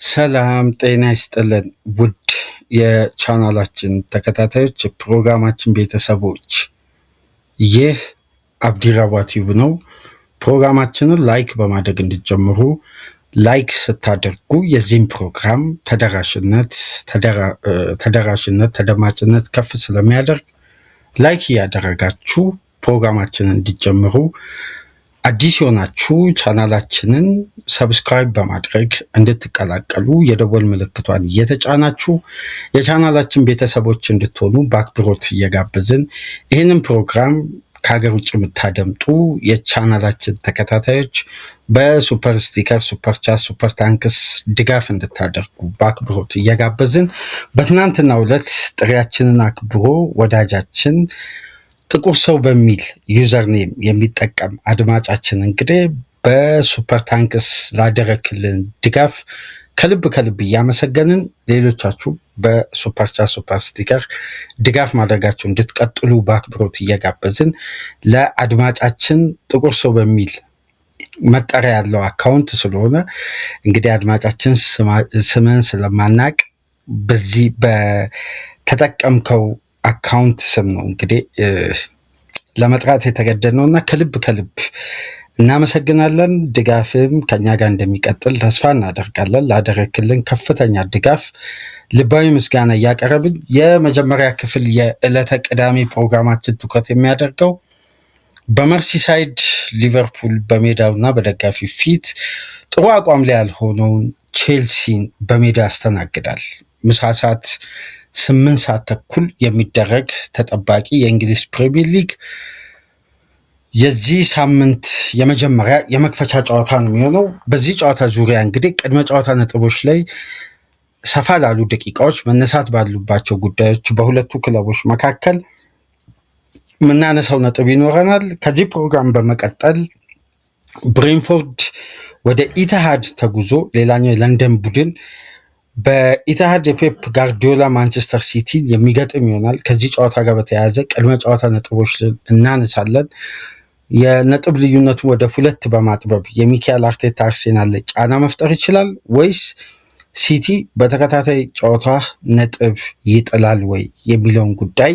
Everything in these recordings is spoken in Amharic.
ሰላም ጤና ይስጥልን ውድ የቻናላችን ተከታታዮች የፕሮግራማችን ቤተሰቦች፣ ይህ አብዲራዋ ቲዩብ ነው። ፕሮግራማችንን ላይክ በማድረግ እንዲጀምሩ፣ ላይክ ስታደርጉ የዚህም ፕሮግራም ተደማጭነት ከፍ ስለሚያደርግ ላይክ እያደረጋችሁ ፕሮግራማችንን እንዲጀምሩ፣ አዲስ የሆናችሁ ቻናላችንን ሰብስክራይብ በማድረግ እንድትቀላቀሉ የደወል ምልክቷን እየተጫናችሁ የቻናላችን ቤተሰቦች እንድትሆኑ በአክብሮት እየጋበዝን ይህንን ፕሮግራም ከሀገር ውጭ የምታደምጡ የቻናላችን ተከታታዮች በሱፐር ስቲከር፣ ሱፐር ቻት፣ ሱፐር ታንክስ ድጋፍ እንድታደርጉ በአክብሮት እየጋበዝን በትናንትናው ዕለት ጥሪያችንን አክብሮ ወዳጃችን ጥቁር ሰው በሚል ዩዘርኔም የሚጠቀም አድማጫችን እንግዲህ በሱፐር ታንክስ ላደረክልን ድጋፍ ከልብ እያመሰገንን ሌሎቻችሁ በሱፐር ቻት፣ ሱፐር ስቲከር ድጋፍ ማድረጋችሁ እንድትቀጥሉ በአክብሮት እየጋበዝን ለአድማጫችን ጥቁር ሰው በሚል መጠሪያ ያለው አካውንት ስለሆነ እንግዲህ አድማጫችን ስምን ስለማናቅ በዚህ በተጠቀምከው አካውንት ስም ነው እንግዲህ ለመጥራት የተገደድነው እና ከልብ እናመሰግናለን። ድጋፍም ከኛ ጋር እንደሚቀጥል ተስፋ እናደርጋለን። ላደረክልን ከፍተኛ ድጋፍ ልባዊ ምስጋና እያቀረብን የመጀመሪያ ክፍል የዕለተ ቅዳሜ ፕሮግራማችን ትኩረት የሚያደርገው በመርሲሳይድ ሊቨርፑል በሜዳውና በደጋፊ ፊት ጥሩ አቋም ላይ ያልሆነውን ቼልሲን በሜዳ ያስተናግዳል። ምሳ ሰዓት 8 ሰዓት ተኩል የሚደረግ ተጠባቂ የእንግሊዝ ፕሪሚየር ሊግ የዚህ ሳምንት የመጀመሪያ የመክፈቻ ጨዋታ ነው የሚሆነው። በዚህ ጨዋታ ዙሪያ እንግዲህ ቅድመ ጨዋታ ነጥቦች ላይ ሰፋ ላሉ ደቂቃዎች መነሳት ባሉባቸው ጉዳዮች በሁለቱ ክለቦች መካከል የምናነሳው ነጥብ ይኖረናል። ከዚህ ፕሮግራም በመቀጠል ብሬንፎርድ ወደ ኢትሃድ ተጉዞ ሌላኛው የለንደን ቡድን በኢትሃድ የፔፕ ጋርዲዮላ ማንቸስተር ሲቲ የሚገጥም ይሆናል። ከዚህ ጨዋታ ጋር በተያያዘ ቅድመ ጨዋታ ነጥቦች እናነሳለን። የነጥብ ልዩነቱን ወደ 2 በማጥበብ የሚካኤል አርቴታ አርሴናል ላይ ጫና መፍጠር ይችላል ወይስ ሲቲ በተከታታይ ጨዋታ ነጥብ ይጥላል ወይ የሚለውን ጉዳይ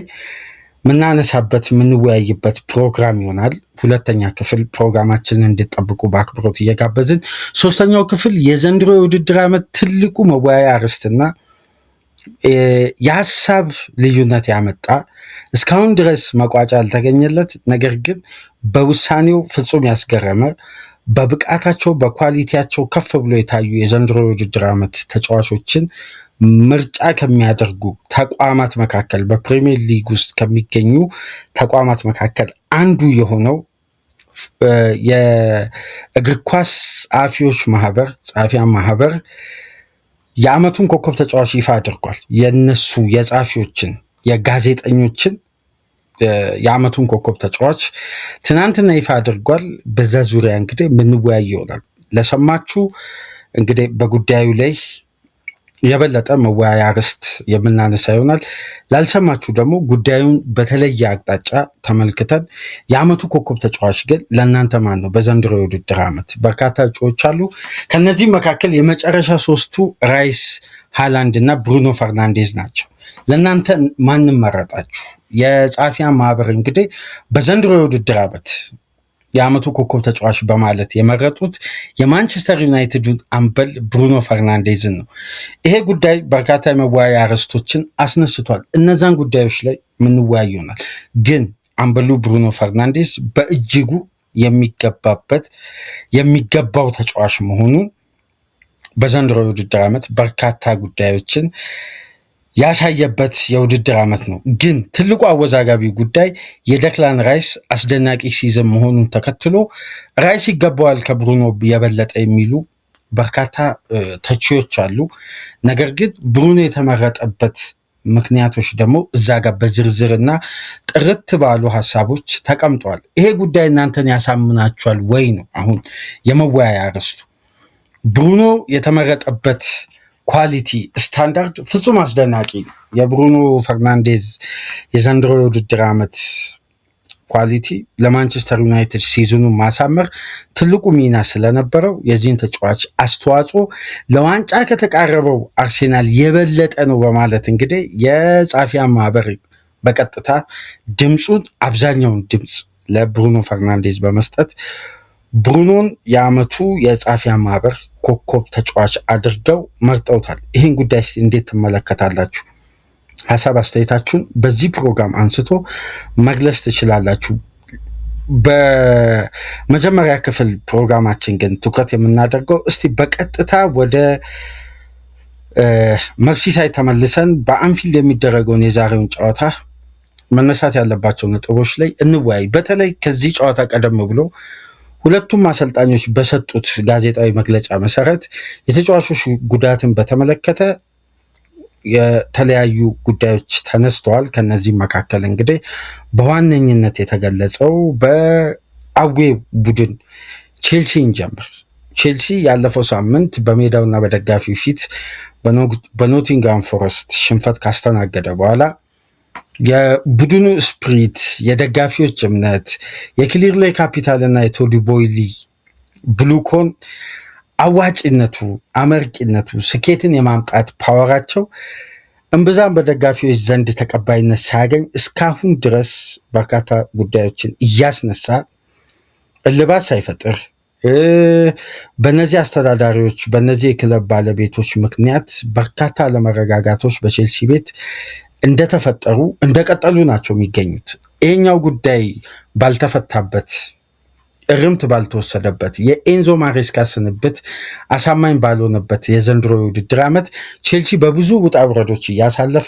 ምናነሳበት ምንወያይበት ፕሮግራም ይሆናል። ሁለተኛ ክፍል ፕሮግራማችንን እንድጠብቁ በአክብሮት እየጋበዝን፣ ሶስተኛው ክፍል የዘንድሮ የውድድር ዓመት ትልቁ መወያያ አርዕስትና የሀሳብ ልዩነት ያመጣ እስካሁን ድረስ መቋጫ ያልተገኘለት ነገር ግን በውሳኔው ፍጹም ያስገረመ በብቃታቸው በኳሊቲያቸው ከፍ ብሎ የታዩ የዘንድሮ የውድድር ዓመት ተጫዋቾችን ምርጫ ከሚያደርጉ ተቋማት መካከል በፕሪሚየር ሊግ ውስጥ ከሚገኙ ተቋማት መካከል አንዱ የሆነው የእግር ኳስ ጸሐፊያን ማህበር የዓመቱን ኮከብ ተጫዋች ይፋ አድርጓል። የነሱ የጸሐፊዎችን የጋዜጠኞችን የዓመቱን ኮከብ ተጫዋች ትናንትና ይፋ አድርጓል። በዛ ዙሪያ እንግዲህ የምንወያይ ይሆናል። ለሰማችሁ እንግዲህ በጉዳዩ ላይ የበለጠ መወያያ አርዕስት የምናነሳ ይሆናል። ላልሰማችሁ ደግሞ ጉዳዩን በተለየ አቅጣጫ ተመልክተን የዓመቱ ኮከብ ተጫዋች ግን ለእናንተ ማን ነው? በዘንድሮ የውድድር ዓመት በርካታ እጩዎች አሉ። ከነዚህም መካከል የመጨረሻ 3ቱ ራይስ፣ ሃላንድ እና ብሩኖ ፈርናንዴዝ ናቸው። ለእናንተ ማንም መረጣችሁ? የጸሐፊያን ማህበር እንግዲህ በዘንድሮ የውድድር ዓመት የዓመቱ ኮከብ ተጫዋች በማለት የመረጡት የማንቸስተር ዩናይትዱን አምበል ብሩኖ ፈርናንዴዝን ነው። ይሄ ጉዳይ በርካታ የመወያያ አርዕስቶችን አስነስቷል። እነዛን ጉዳዮች ላይ የምንወያይ ይሆናል። ግን አምበሉ ብሩኖ ፈርናንዴዝ በእጅጉ የሚገባው ተጫዋች መሆኑን በዘንድሮ የውድድር ዓመት በርካታ ጉዳዮችን ያሳየበት የውድድር ዓመት ነው። ግን ትልቁ አወዛጋቢ ጉዳይ የደክላን ራይስ አስደናቂ ሲዝን መሆኑን ተከትሎ ራይስ ይገባዋል ከብሩኖ የበለጠ የሚሉ በርካታ ተቺዎች አሉ። ነገር ግን ብሩኖ የተመረጠበት ምክንያቶች ደግሞ እዛ ጋር በዝርዝርና ጥርት ባሉ ሀሳቦች ተቀምጠዋል። ይሄ ጉዳይ እናንተን ያሳምናችኋል ወይ ነው አሁን የመወያያ አርዕስቱ። ብሩኖ የተመረጠበት ኳሊቲ ስታንዳርድ ፍጹም አስደናቂ ነው። የብሩኖ ፈርናንዴዝ የዘንድሮ የውድድር ዓመት ኳሊቲ ለማንቸስተር ዩናይትድ ሲዝኑን ማሳመር ትልቁ ሚና ስለነበረው የዚህን ተጫዋች አስተዋጽኦ ለዋንጫ ከተቃረበው አርሴናል የበለጠ ነው በማለት እንግዲህ የጸሐፊያን ማህበር በቀጥታ ድምፁን አብዛኛውን ድምፅ ለብሩኖ ፈርናንዴዝ በመስጠት ብሩኖን የዓመቱ የጸሐፊያን ማህበር ኮከብ ተጫዋች አድርገው መርጠውታል። ይህን ጉዳይ እንዴት ትመለከታላችሁ? ሀሳብ አስተያየታችሁን በዚህ ፕሮግራም አንስቶ መግለጽ ትችላላችሁ። በመጀመሪያ ክፍል ፕሮግራማችን ግን ትኩረት የምናደርገው እስቲ በቀጥታ ወደ መርሲሳይድ ተመልሰን በአንፊልድ የሚደረገውን የዛሬውን ጨዋታ መነሳት ያለባቸው ነጥቦች ላይ እንወያይ። በተለይ ከዚህ ጨዋታ ቀደም ብሎ ሁለቱም አሰልጣኞች በሰጡት ጋዜጣዊ መግለጫ መሰረት የተጫዋቾች ጉዳትን በተመለከተ የተለያዩ ጉዳዮች ተነስተዋል። ከነዚህም መካከል እንግዲህ በዋነኝነት የተገለጸው በአዌ ቡድን ቼልሲን ጀምር። ቼልሲ ያለፈው ሳምንት በሜዳውና በደጋፊው ፊት በኖቲንጋም ፎረስት ሽንፈት ካስተናገደ በኋላ የቡድኑ ስፕሪት፣ የደጋፊዎች እምነት፣ የክሊርሌይ ካፒታል እና የቶዲ ቦይሊ ብሉኮን አዋጭነቱ፣ አመርቂነቱ፣ ስኬትን የማምጣት ፓወራቸው እምብዛም በደጋፊዎች ዘንድ ተቀባይነት ሳያገኝ እስካሁን ድረስ በርካታ ጉዳዮችን እያስነሳ እልባት ሳይፈጥር በእነዚህ አስተዳዳሪዎች በእነዚህ የክለብ ባለቤቶች ምክንያት በርካታ አለመረጋጋቶች በቼልሲ ቤት እንደተፈጠሩ እንደቀጠሉ ናቸው የሚገኙት። ይሄኛው ጉዳይ ባልተፈታበት፣ እርምት ባልተወሰደበት፣ የኤንዞ ማሬስካ ስንብት አሳማኝ ባልሆነበት የዘንድሮ የውድድር ዓመት ቼልሲ በብዙ ውጣ ውረዶች እያሳለፈ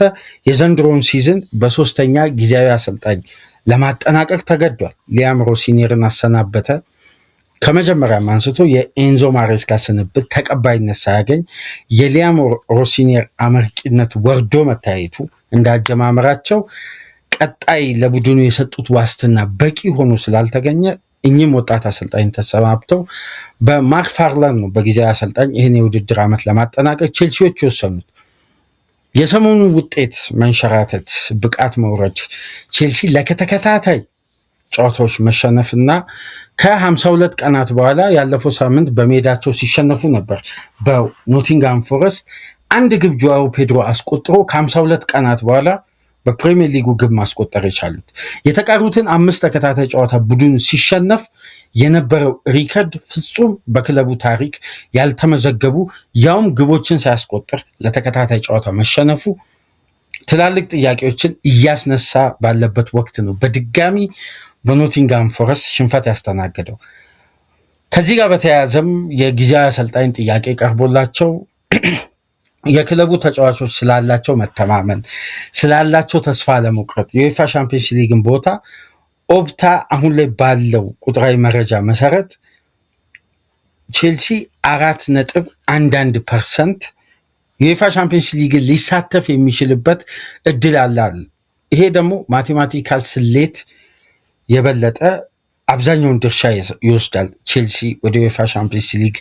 የዘንድሮውን ሲዝን በሶስተኛ ጊዜያዊ አሰልጣኝ ለማጠናቀቅ ተገዷል። ሊያም ሮሲኒየርን አሰናበተ። ከመጀመሪያም አንስቶ የኤንዞ ማሬስካ ስንብት ተቀባይነት ሳያገኝ የሊያም ሮሲኒየር አመርቂነት ወርዶ መታየቱ እንዳጀማመራቸው ቀጣይ ለቡድኑ የሰጡት ዋስትና በቂ ሆኖ ስላልተገኘ እኚህም ወጣት አሰልጣኝ ተሰናብተው በማርክ ፋርላን ነው በጊዜያዊ አሰልጣኝ ይህን የውድድር ዓመት ለማጠናቀቅ ቼልሲዎች የወሰኑት። የሰሞኑ ውጤት መንሸራተት፣ ብቃት መውረድ ቼልሲ ለተከታታይ ጨዋታዎች መሸነፍና ከ52 ቀናት በኋላ ያለፈው ሳምንት በሜዳቸው ሲሸነፉ ነበር በኖቲንጋም ፎረስት አንድ ግብ ጆዋው ፔድሮ አስቆጥሮ ከ52 ቀናት በኋላ በፕሪሚየር ሊጉ ግብ ማስቆጠር የቻሉት። የተቀሩትን 5 ተከታታይ ጨዋታ ቡድን ሲሸነፍ የነበረው ሪከርድ ፍጹም በክለቡ ታሪክ ያልተመዘገቡ ያውም ግቦችን ሳያስቆጥር ለተከታታይ ጨዋታ መሸነፉ ትላልቅ ጥያቄዎችን እያስነሳ ባለበት ወቅት ነው በድጋሚ በኖቲንጋም ፎረስት ሽንፈት ያስተናገደው። ከዚህ ጋር በተያያዘም የጊዜያዊ አሰልጣኝ ጥያቄ ቀርቦላቸው የክለቡ ተጫዋቾች ስላላቸው መተማመን፣ ስላላቸው ተስፋ ለመቁረጥ የዩኤፋ ሻምፒዮንስ ሊግን ቦታ ኦፕታ አሁን ላይ ባለው ቁጥራዊ መረጃ መሰረት ቼልሲ 4.11% የዩኤፋ ሻምፒዮንስ ሊግን ሊሳተፍ የሚችልበት እድል አለ። ይሄ ደግሞ ማቴማቲካል ስሌት የበለጠ አብዛኛውን ድርሻ ይወስዳል። ቼልሲ ወደ ዩኤፋ ሻምፒዮንስ ሊግ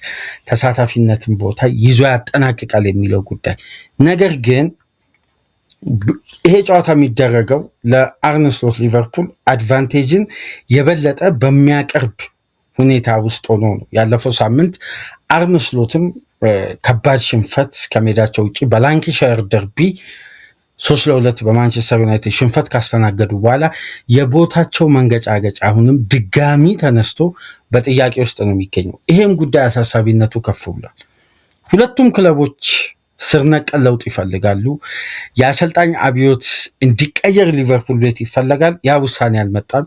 ተሳታፊነትን ቦታ ይዞ ያጠናቅቃል የሚለው ጉዳይ። ነገር ግን ይሄ ጨዋታ የሚደረገው ለአርነ ስሎት ሊቨርፑል አድቫንቴጅን የበለጠ በሚያቀርብ ሁኔታ ውስጥ ሆኖ ነው። ያለፈው ሳምንት አርነ ስሎትም ከባድ ሽንፈት ከሜዳቸው ውጭ በላንካሻየር ደርቢ 3-2 በማንቸስተር ዩናይትድ ሽንፈት ካስተናገዱ በኋላ የቦታቸው መንገጫገጭ አሁንም ድጋሚ ተነስቶ በጥያቄ ውስጥ ነው የሚገኘው። ይሄም ጉዳይ አሳሳቢነቱ ከፍ ብሏል። ሁለቱም ክለቦች ስር ነቀል ለውጥ ይፈልጋሉ። የአሰልጣኝ አብዮት እንዲቀየር ሊቨርፑል ቤት ይፈለጋል። ያ ውሳኔ አልመጣም።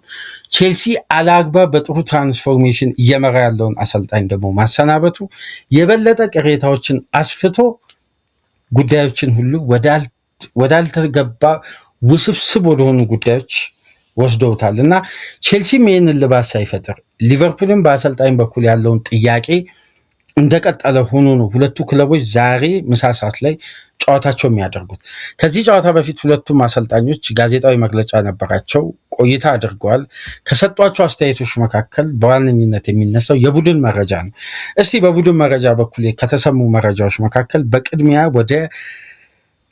ቼልሲ አለአግባብ በጥሩ ትራንስፎርሜሽን እየመራ ያለውን አሰልጣኝ ደግሞ ማሰናበቱ የበለጠ ቅሬታዎችን አስፍቶ ጉዳዮችን ሁሉ ወዳልተገባ ውስብስብ ወደሆኑ ጉዳዮች ወስደውታል እና ቼልሲም ይህንን ልባት ሳይፈጥር ሊቨርፑልም በአሰልጣኝ በኩል ያለውን ጥያቄ እንደቀጠለ ሆኖ ነው ሁለቱ ክለቦች ዛሬ ምሳ ሰዓት ላይ ጨዋታቸው የሚያደርጉት። ከዚህ ጨዋታ በፊት ሁለቱም አሰልጣኞች ጋዜጣዊ መግለጫ ነበራቸው፣ ቆይታ አድርገዋል። ከሰጧቸው አስተያየቶች መካከል በዋነኝነት የሚነሳው የቡድን መረጃ ነው። እስቲ በቡድን መረጃ በኩል ከተሰሙ መረጃዎች መካከል በቅድሚያ ወደ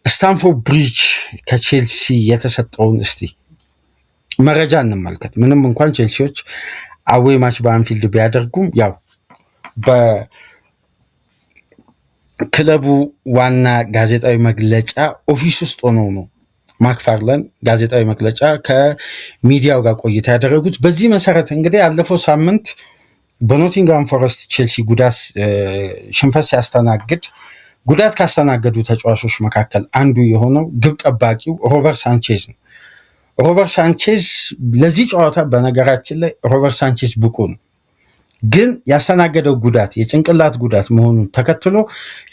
ስታንፎርድ ብሪጅ ከቼልሲ የተሰጠውን እስቲ መረጃ እንመልከት። ምንም እንኳን ቼልሲዎች አዌ ማች በአንፊልድ ቢያደርጉም ያው በክለቡ ዋና ጋዜጣዊ መግለጫ ኦፊስ ውስጥ ሆነው ነው ማክፋርለን ጋዜጣዊ መግለጫ ከሚዲያው ጋር ቆይታ ያደረጉት። በዚህ መሰረት እንግዲህ ያለፈው ሳምንት በኖቲንግሃም ፎረስት ቼልሲ ሽንፈት ሲያስተናግድ ጉዳት ካስተናገዱ ተጫዋቾች መካከል አንዱ የሆነው ግብ ጠባቂው ሮበርት ሳንቼዝ ነው። ሮበርት ሳንቼዝ ለዚህ ጨዋታ በነገራችን ላይ ሮበርት ሳንቼዝ ብቁ ነው፣ ግን ያስተናገደው ጉዳት የጭንቅላት ጉዳት መሆኑን ተከትሎ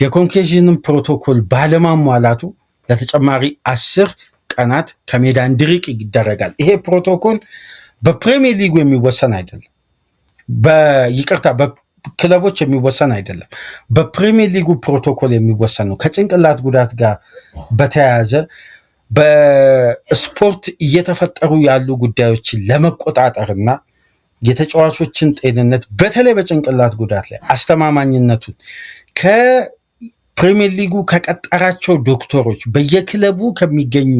የኮንኬዥንን ፕሮቶኮል ባለማሟላቱ ለተጨማሪ 10 ቀናት ከሜዳ እንዲርቅ ይደረጋል። ይሄ ፕሮቶኮል በፕሪሚየር ሊጉ የሚወሰን አይደለም፣ በክለቦች የሚወሰን አይደለም፣ በፕሪሚየር ሊጉ ፕሮቶኮል የሚወሰን ነው። ከጭንቅላት ጉዳት ጋር በተያያዘ በስፖርት እየተፈጠሩ ያሉ ጉዳዮችን ለመቆጣጠርና የተጫዋቾችን ጤንነት በተለይ በጭንቅላት ጉዳት ላይ አስተማማኝነቱን ከፕሪሚየር ሊጉ ከቀጠራቸው ዶክተሮች በየክለቡ ከሚገኙ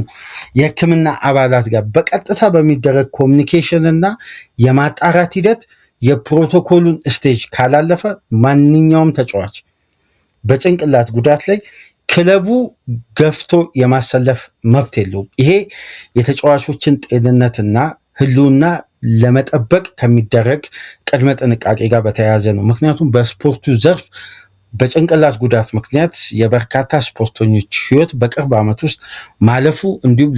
የሕክምና አባላት ጋር በቀጥታ በሚደረግ ኮሚኒኬሽን እና የማጣራት ሂደት የፕሮቶኮሉን ስቴጅ ካላለፈ ማንኛውም ተጫዋች በጭንቅላት ጉዳት ላይ ክለቡ ገፍቶ የማሰለፍ መብት የለውም። ይሄ የተጫዋቾችን ጤንነትና ህልውና ለመጠበቅ ከሚደረግ ቅድመ ጥንቃቄ ጋር በተያያዘ ነው። ምክንያቱም በስፖርቱ ዘርፍ በጭንቅላት ጉዳት ምክንያት የበርካታ ስፖርተኞች ህይወት በቅርብ ዓመት ውስጥ ማለፉ እንዲሁም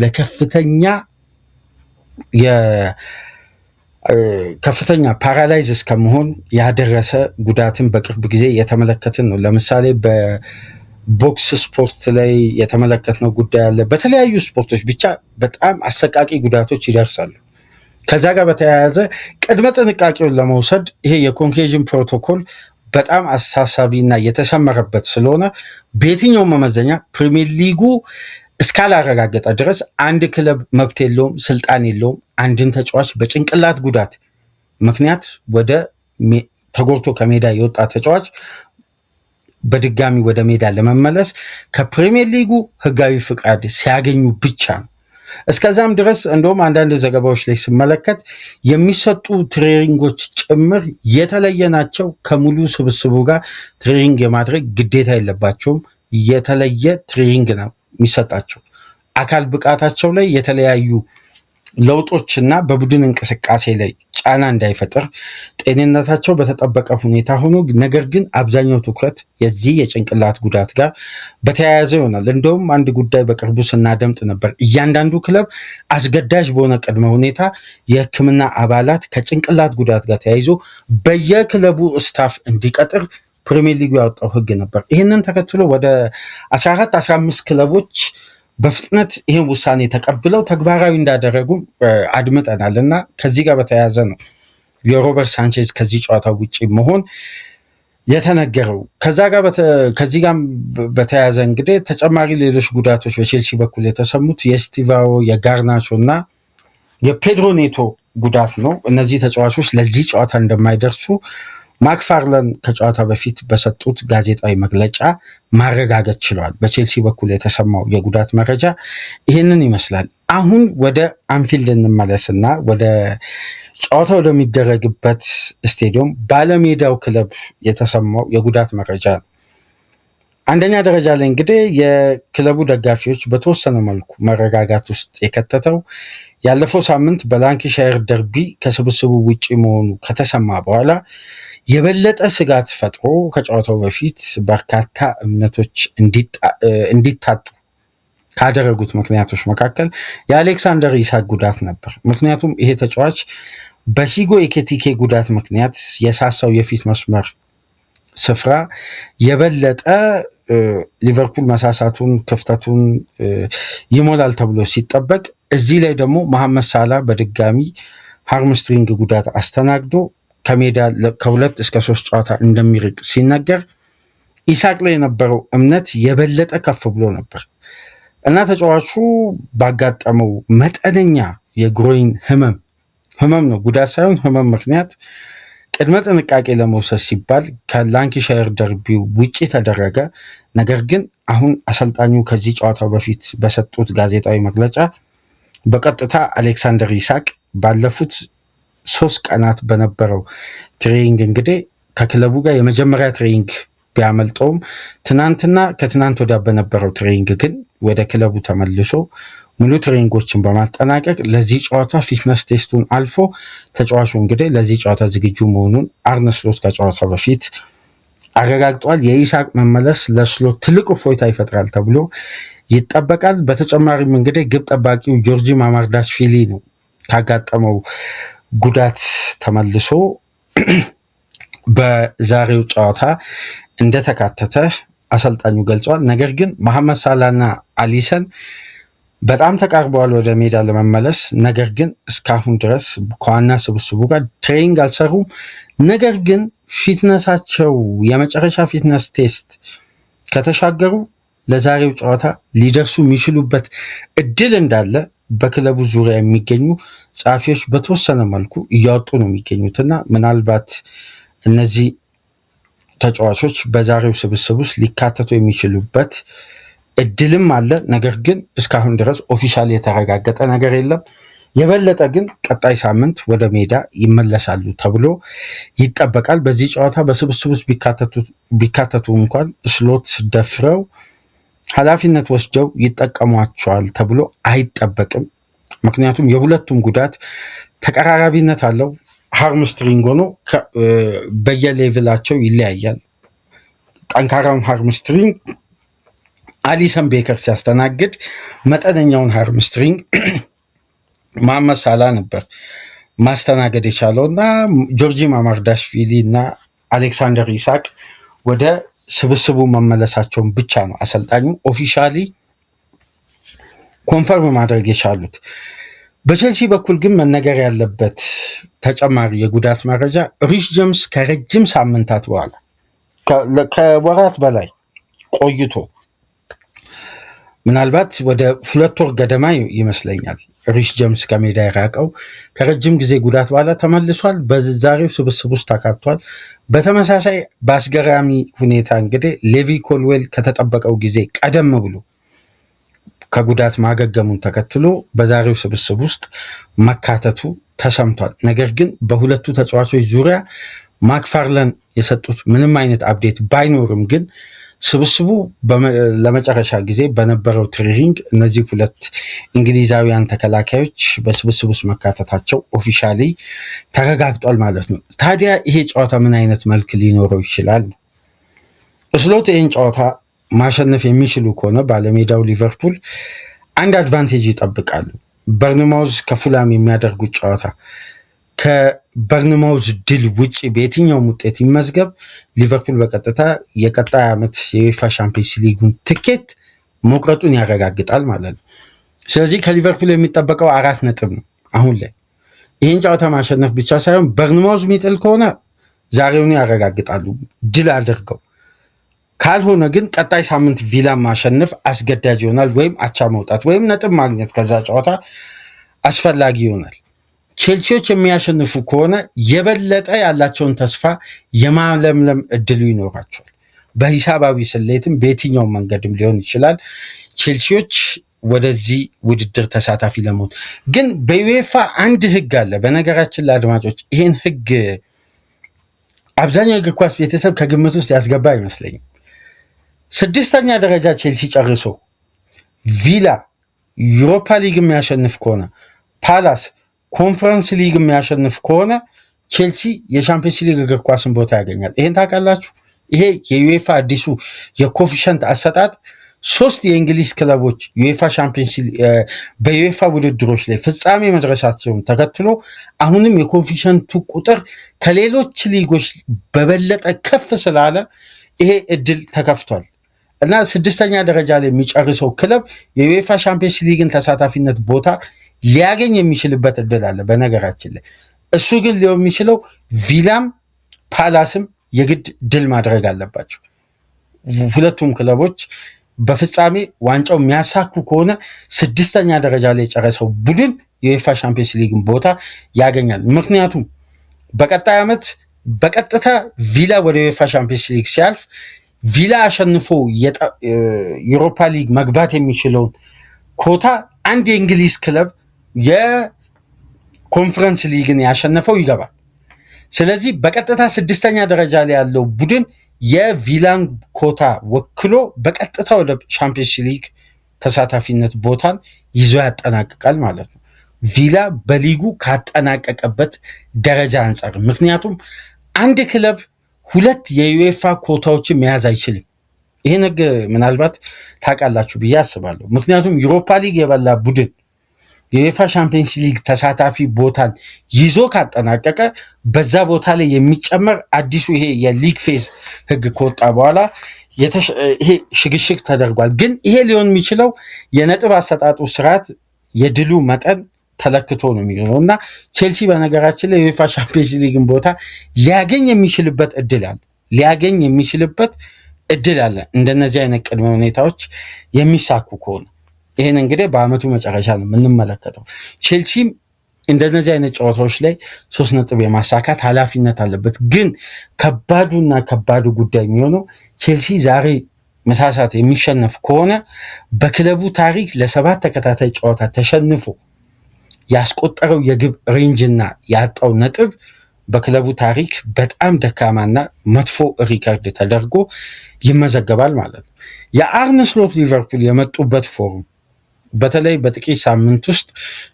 ከፍተኛ ፓራላይዝ እስከመሆን ያደረሰ ጉዳትን በቅርብ ጊዜ የተመለከትን ነው። ለምሳሌ በቦክስ ስፖርት ላይ የተመለከትነው ጉዳይ አለ። በተለያዩ ስፖርቶች ብቻ በጣም አሰቃቂ ጉዳቶች ይደርሳሉ። ከዛ ጋር በተያያዘ ቅድመ ጥንቃቄውን ለመውሰድ ይሄ የኮንኬዥን ፕሮቶኮል በጣም አሳሳቢና የተሰመረበት ስለሆነ በየትኛው መመዘኛ ፕሪሚየር ሊጉ እስካላረጋገጠ ድረስ አንድ ክለብ መብት የለውም፣ ስልጣን የለውም አንድን ተጫዋች በጭንቅላት ጉዳት ምክንያት ተጎድቶ ከሜዳ የወጣ ተጫዋች በድጋሚ ወደ ሜዳ ለመመለስ ከፕሪሚየር ሊጉ ህጋዊ ፍቃድ ሲያገኙ ብቻ ነው። እስከዛም ድረስ እንደውም አንዳንድ ዘገባዎች ላይ ስመለከት የሚሰጡ ትሬኒንጎች ጭምር የተለየ ናቸው። ከሙሉ ስብስቡ ጋር ትሬኒንግ የማድረግ ግዴታ የለባቸውም። የተለየ ትሬኒንግ ነው የሚሰጣቸው። አካል ብቃታቸው ላይ የተለያዩ ለውጦችና በቡድን እንቅስቃሴ ላይ ጫና እንዳይፈጥር ጤንነታቸው በተጠበቀ ሁኔታ ሆኖ ነገር ግን አብዛኛው ትኩረት የዚህ የጭንቅላት ጉዳት ጋር በተያያዘ ይሆናል። እንደውም አንድ ጉዳይ በቅርቡ ስናደምጥ ነበር። እያንዳንዱ ክለብ አስገዳጅ በሆነ ቅድመ ሁኔታ የሕክምና አባላት ከጭንቅላት ጉዳት ጋር ተያይዞ በየክለቡ ስታፍ እንዲቀጥር ፕሪሚየር ሊጉ ያወጣው ህግ ነበር። ይህንን ተከትሎ ወደ 14-15 ክለቦች በፍጥነት ይህን ውሳኔ ተቀብለው ተግባራዊ እንዳደረጉ አድምጠናል እና ከዚህ ጋር በተያያዘ ነው የሮበርት ሳንቼዝ ከዚህ ጨዋታ ውጭ መሆን የተነገረው። ከዚህ ጋር በተያያዘ እንግዲህ ተጨማሪ ሌሎች ጉዳቶች በቼልሲ በኩል የተሰሙት የስቲቫኦ የጋርናቾ እና የፔድሮ ኔቶ ጉዳት ነው። እነዚህ ተጫዋቾች ለዚህ ጨዋታ እንደማይደርሱ ማክፋርለን ከጨዋታ በፊት በሰጡት ጋዜጣዊ መግለጫ ማረጋገጥ ችለዋል። በቼልሲ በኩል የተሰማው የጉዳት መረጃ ይህንን ይመስላል። አሁን ወደ አንፊልድ እንመለስና ወደ ጨዋታ ወደሚደረግበት ስቴዲየም ባለሜዳው ክለብ የተሰማው የጉዳት መረጃ ነው። አንደኛ ደረጃ ላይ እንግዲህ የክለቡ ደጋፊዎች በተወሰነ መልኩ መረጋጋት ውስጥ የከተተው ያለፈው ሳምንት በላንካሻየር ደርቢ ከስብስቡ ውጪ መሆኑ ከተሰማ በኋላ የበለጠ ስጋት ፈጥሮ ከጨዋታው በፊት በርካታ እምነቶች እንዲታጡ ካደረጉት ምክንያቶች መካከል የአሌክሳንደር ኢሳክ ጉዳት ነበር። ምክንያቱም ይሄ ተጫዋች በሂጎ ኤኪቲኬ ጉዳት ምክንያት የሳሳው የፊት መስመር ስፍራ የበለጠ ሊቨርፑል መሳሳቱን ክፍተቱን ይሞላል ተብሎ ሲጠበቅ፣ እዚህ ላይ ደግሞ መሐመድ ሳላ በድጋሚ ሃርምስትሪንግ ጉዳት አስተናግዶ ከሜዳ ከ2 እስከ 3 ጨዋታ እንደሚርቅ ሲነገር ኢሳቅ ላይ የነበረው እምነት የበለጠ ከፍ ብሎ ነበር እና ተጫዋቹ ባጋጠመው መጠነኛ የግሮይን ህመም ነው ጉዳት ሳይሆን ህመም ምክንያት ቅድመ ጥንቃቄ ለመውሰድ ሲባል ከላንካሻየር ደርቢው ውጪ ተደረገ። ነገር ግን አሁን አሰልጣኙ ከዚህ ጨዋታው በፊት በሰጡት ጋዜጣዊ መግለጫ በቀጥታ አሌክሳንደር ኢሳቅ ባለፉት 3 ቀናት በነበረው ትሬኒንግ እንግዲህ ከክለቡ ጋር የመጀመሪያ ትሬኒንግ ቢያመልጠውም ትናንትና ከትናንት ወዲያ በነበረው ትሬኒንግ ግን ወደ ክለቡ ተመልሶ ሙሉ ትሬኒንጎችን በማጠናቀቅ ለዚህ ጨዋታ ፊትነስ ቴስቱን አልፎ ተጫዋቹ እንግዲህ ለዚህ ጨዋታ ዝግጁ መሆኑን አርነ ስሎት ከጨዋታ በፊት አረጋግጧል። የኢሳቅ መመለስ ለስሎት ትልቅ እፎይታ ይፈጥራል ተብሎ ይጠበቃል። በተጨማሪም እንግዲህ ግብ ጠባቂው ጆርጂ ማማርዳሽቪሊ ነው ካጋጠመው ጉዳት ተመልሶ በዛሬው ጨዋታ እንደተካተተ አሰልጣኙ ገልጿል። ነገር ግን መሐመድ ሳላና አሊሰን በጣም ተቃርበዋል ወደ ሜዳ ለመመለስ። ነገር ግን እስካሁን ድረስ ከዋና ስብስቡ ጋር ትሬኒንግ አልሰሩም። ነገር ግን ፊትነሳቸው የመጨረሻ ፊትነስ ቴስት ከተሻገሩ ለዛሬው ጨዋታ ሊደርሱ የሚችሉበት እድል እንዳለ በክለቡ ዙሪያ የሚገኙ ጸሐፊዎች በተወሰነ መልኩ እያወጡ ነው የሚገኙትና ምናልባት እነዚህ ተጫዋቾች በዛሬው ስብስብ ውስጥ ሊካተቱ የሚችሉበት እድልም አለ። ነገር ግን እስካሁን ድረስ ኦፊሻል የተረጋገጠ ነገር የለም። የበለጠ ግን ቀጣይ ሳምንት ወደ ሜዳ ይመለሳሉ ተብሎ ይጠበቃል። በዚህ ጨዋታ በስብስብ ውስጥ ቢካተቱ እንኳን ስሎት ደፍረው ኃላፊነት ወስደው ይጠቀሟቸዋል ተብሎ አይጠበቅም። ምክንያቱም የሁለቱም ጉዳት ተቀራራቢነት አለው። ሃርምስትሪንግ ሆኖ በየሌቭላቸው ይለያያል። ጠንካራውን ሃርምስትሪንግ አሊሰን ቤከር ሲያስተናግድ፣ መጠነኛውን ሃርምስትሪንግ መሐመድ ሳላ ነበር ማስተናገድ የቻለው እና ጆርጂ ማማርዳሽቪሊ እና አሌክሳንደር ኢሳቅ ወደ ስብስቡ መመለሳቸውን ብቻ ነው አሰልጣኙ ኦፊሻሊ ኮንፈርም ማድረግ የቻሉት። በቼልሲ በኩል ግን መነገር ያለበት ተጨማሪ የጉዳት መረጃ ሪስ ጄምስ ከረጅም ሳምንታት በኋላ ከወራት በላይ ቆይቶ ምናልባት ወደ 2 ወር ገደማ ይመስለኛል ሪስ ጄምስ ከሜዳ የራቀው ከረጅም ጊዜ ጉዳት በኋላ ተመልሷል። በዛሬው ስብስብ ውስጥ ተካቷል። በተመሳሳይ በአስገራሚ ሁኔታ እንግዲህ ሌቪ ኮልዌል ከተጠበቀው ጊዜ ቀደም ብሎ ከጉዳት ማገገሙን ተከትሎ በዛሬው ስብስብ ውስጥ መካተቱ ተሰምቷል። ነገር ግን በሁለቱ ተጫዋቾች ዙሪያ ማክፋርለን የሰጡት ምንም አይነት አፕዴት ባይኖርም ግን ስብስቡ ለመጨረሻ ጊዜ በነበረው ትሬኒንግ እነዚህ 2 እንግሊዛውያን ተከላካዮች በስብስቡ ውስጥ መካተታቸው ኦፊሻሊ ተረጋግጧል ማለት ነው። ታዲያ ይሄ ጨዋታ ምን አይነት መልክ ሊኖረው ይችላል? ስሎት ይህን ጨዋታ ማሸነፍ የሚችሉ ከሆነ ባለሜዳው ሊቨርፑል አንድ አድቫንቴጅ ይጠብቃሉ። በርንማውዝ ከፉላም የሚያደርጉት ጨዋታ ከበርንማውዝ ድል ውጭ በየትኛውም ውጤት ይመዝገብ ሊቨርፑል በቀጥታ የቀጣይ ዓመት የዩኤፋ ሻምፒዮንስ ሊጉን ትኬት መቁረጡን ያረጋግጣል ማለት ነው። ስለዚህ ከሊቨርፑል የሚጠበቀው 4 ነጥብ ነው አሁን ላይ። ይህን ጨዋታ ማሸነፍ ብቻ ሳይሆን በርንማውዝ የሚጥል ከሆነ ዛሬውኑ ያረጋግጣሉ ድል አድርገው። ካልሆነ ግን ቀጣይ ሳምንት ቪላ ማሸነፍ አስገዳጅ ይሆናል፣ ወይም አቻ መውጣት ወይም ነጥብ ማግኘት ከዛ ጨዋታ አስፈላጊ ይሆናል። ቼልሲዎች የሚያሸንፉ ከሆነ የበለጠ ያላቸውን ተስፋ የማለምለም እድሉ ይኖራቸዋል። በሂሳባዊ ስሌትም በየትኛውም መንገድም ሊሆን ይችላል ቼልሲዎች ወደዚህ ውድድር ተሳታፊ ለመሆን። ግን በዩኤፋ አንድ ህግ አለ። በነገራችን ለአድማጮች ይህን ህግ አብዛኛው የእግር ኳስ ቤተሰብ ከግምት ውስጥ ያስገባ አይመስለኝም። 6ኛ ደረጃ ቼልሲ ጨርሶ ቪላ ዩሮፓ ሊግ የሚያሸንፍ ከሆነ ፓላስ ኮንፈረንስ ሊግ የሚያሸንፍ ከሆነ ቼልሲ የሻምፒዮንስ ሊግ እግር ኳስን ቦታ ያገኛል። ይሄን ታውቃላችሁ? ይሄ የዩኤፋ አዲሱ የኮፊሸንት አሰጣጥ 3 የእንግሊዝ ክለቦች ዩኤፋ ሻምፒዮንስ በዩኤፋ ውድድሮች ላይ ፍጻሜ መድረሳቸውን ተከትሎ አሁንም የኮፊሸንቱ ቁጥር ከሌሎች ሊጎች በበለጠ ከፍ ስላለ ይሄ እድል ተከፍቷል እና 6ኛ ደረጃ ላይ የሚጨርሰው ክለብ የዩኤፋ ሻምፒዮንስ ሊግን ተሳታፊነት ቦታ ሊያገኝ የሚችልበት እድል አለ። በነገራችን ላይ እሱ ግን ሊሆን የሚችለው ቪላም ፓላስም የግድ ድል ማድረግ አለባቸው። ሁለቱም ክለቦች በፍጻሜ ዋንጫው የሚያሳኩ ከሆነ 6ኛ ደረጃ ላይ የጨረሰው ቡድን የዩኤፋ ሻምፒዮንስ ሊግን ቦታ ያገኛል። ምክንያቱም በቀጣይ ዓመት በቀጥታ ቪላ ወደ ዩኤፋ ሻምፒዮንስ ሊግ ሲያልፍ ቪላ አሸንፎ ዩሮፓ ሊግ መግባት የሚችለውን ኮታ አንድ የእንግሊዝ ክለብ ኮንፈረንስ ሊግን ያሸነፈው ይገባል። ስለዚህ በቀጥታ 6ኛ ደረጃ ላይ ያለው ቡድን የቪላን ኮታ ወክሎ በቀጥታ ወደ ቻምፒየንስ ሊግ ተሳታፊነት ቦታን ይዞ ያጠናቅቃል ማለት ነው። ቪላ በሊጉ ካጠናቀቀበት ደረጃ አንጻር፣ ምክንያቱም አንድ ክለብ 2 የዩኤፋ ኮታዎችን መያዝ አይችልም። ይሄን ህግ ምናልባት ታውቃላችሁ ብዬ አስባለሁ። ምክንያቱም ዩሮፓ ሊግ የበላ ቡድን የዩኤፋ ቻምፒየንስ ሊግ ተሳታፊ ቦታን ይዞ ካጠናቀቀ በዛ ቦታ ላይ የሚጨመር አዲሱ ይሄ የሊግ ፌዝ ህግ ከወጣ በኋላ ይሄ ሽግሽግ ተደርጓል። ግን ይሄ ሊሆን የሚችለው የነጥብ አሰጣጡ ስርዓት የድሉ መጠን ተለክቶ ነው የሚሆነው እና ቼልሲ በነገራችን ላይ የዩኤፋ ቻምፒየንስ ሊግን ቦታ ሊያገኝ የሚችልበት እድል አለ እንደነዚህ አይነት ቅድመ ሁኔታዎች የሚሳኩ ከሆነ። ይህን እንግዲህ በአመቱ መጨረሻ ነው የምንመለከተው። ቼልሲም እንደነዚህ አይነት ጨዋታዎች ላይ 3 ነጥብ የማሳካት ኃላፊነት አለበት። ግን ከባዱ ጉዳይ የሚሆነው ቼልሲ ዛሬ መሳሳት የሚሸነፍ ከሆነ በክለቡ ታሪክ ለ7 ተከታታይ ጨዋታ ተሸንፎ ያስቆጠረው የግብ ሬንጅና ያጣው ነጥብ በክለቡ ታሪክ በጣም ደካማና መጥፎ ሪከርድ ተደርጎ ይመዘገባል ማለት ነው። የአርነ ስሎት ሊቨርፑል የመጡበት ፎርም በተለይ በጥቂት ሳምንት ውስጥ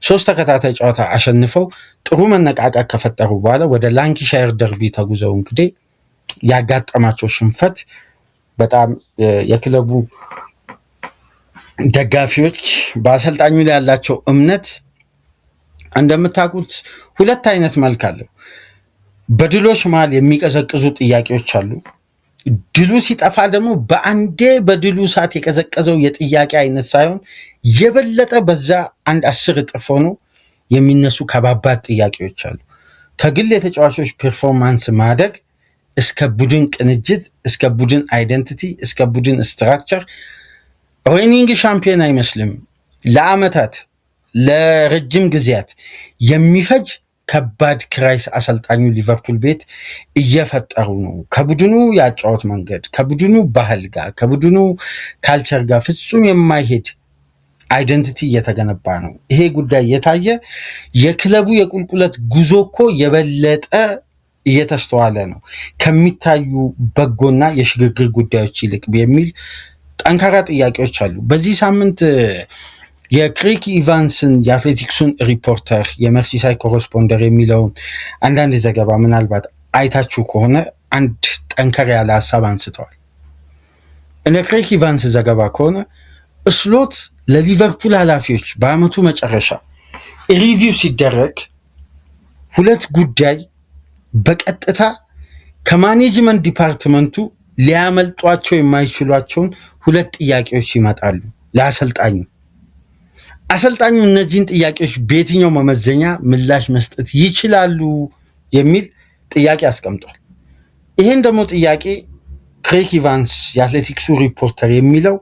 3 ተከታታይ ጨዋታ አሸንፈው ጥሩ መነቃቃት ከፈጠሩ በኋላ ወደ ላንካሻየር ደርቢ ተጉዘው እንግዲህ ያጋጠማቸው ሽንፈት በጣም የክለቡ ደጋፊዎች በአሰልጣኙ ላይ ያላቸው እምነት እንደምታውቁት 2 አይነት መልክ አለው። በድሎች መሃል የሚቀዘቅዙ ጥያቄዎች አሉ። ድሉ ሲጠፋ ደግሞ በአንዴ በድሉ ሰዓት የቀዘቀዘው የጥያቄ አይነት ሳይሆን የበለጠ በዛ 10 እጥፍ ሆኖ የሚነሱ ከባባድ ጥያቄዎች አሉ። ከግል የተጫዋቾች ፐርፎርማንስ ማደግ እስከ ቡድን ቅንጅት፣ እስከ ቡድን አይደንቲቲ፣ እስከ ቡድን ስትራክቸር ሬኒንግ ሻምፒዮን አይመስልም። ለአመታት ለረጅም ጊዜያት የሚፈጅ ከባድ ክራይስ አሰልጣኙ ሊቨርፑል ቤት እየፈጠሩ ነው። ከቡድኑ ያጫወት መንገድ፣ ከቡድኑ ባህል ጋር፣ ከቡድኑ ካልቸር ጋር ፍጹም የማይሄድ አይደንቲቲ እየተገነባ ነው። ይሄ ጉዳይ የታየ የክለቡ የቁልቁለት ጉዞ እኮ የበለጠ እየተስተዋለ ነው ከሚታዩ በጎና የሽግግር ጉዳዮች ይልቅ የሚል ጠንካራ ጥያቄዎች አሉ። በዚህ ሳምንት የክሬግ ኢቫንስን የአትሌቲክሱን ሪፖርተር የመርሲሳይ ኮረስፖንደር የሚለውን አንዳንድ ዘገባ ምናልባት አይታችሁ ከሆነ አንድ ጠንከር ያለ ሀሳብ አንስተዋል። እንደ ክሬግ ኢቫንስ ዘገባ ከሆነ ስሎት ለሊቨርፑል ኃላፊዎች በአመቱ መጨረሻ ሪቪው ሲደረግ 2 ጉዳይ በቀጥታ ከማኔጅመንት ዲፓርትመንቱ ሊያመልጧቸው የማይችሏቸውን 2 ጥያቄዎች ይመጣሉ ለአሰልጣኙ። አሰልጣኙ እነዚህን ጥያቄዎች በየትኛው መመዘኛ ምላሽ መስጠት ይችላሉ የሚል ጥያቄ አስቀምጧል። ይሄን ደግሞ ጥያቄ ክሬግ ኢቫንስ የአትሌቲክሱ ሪፖርተር የሚለው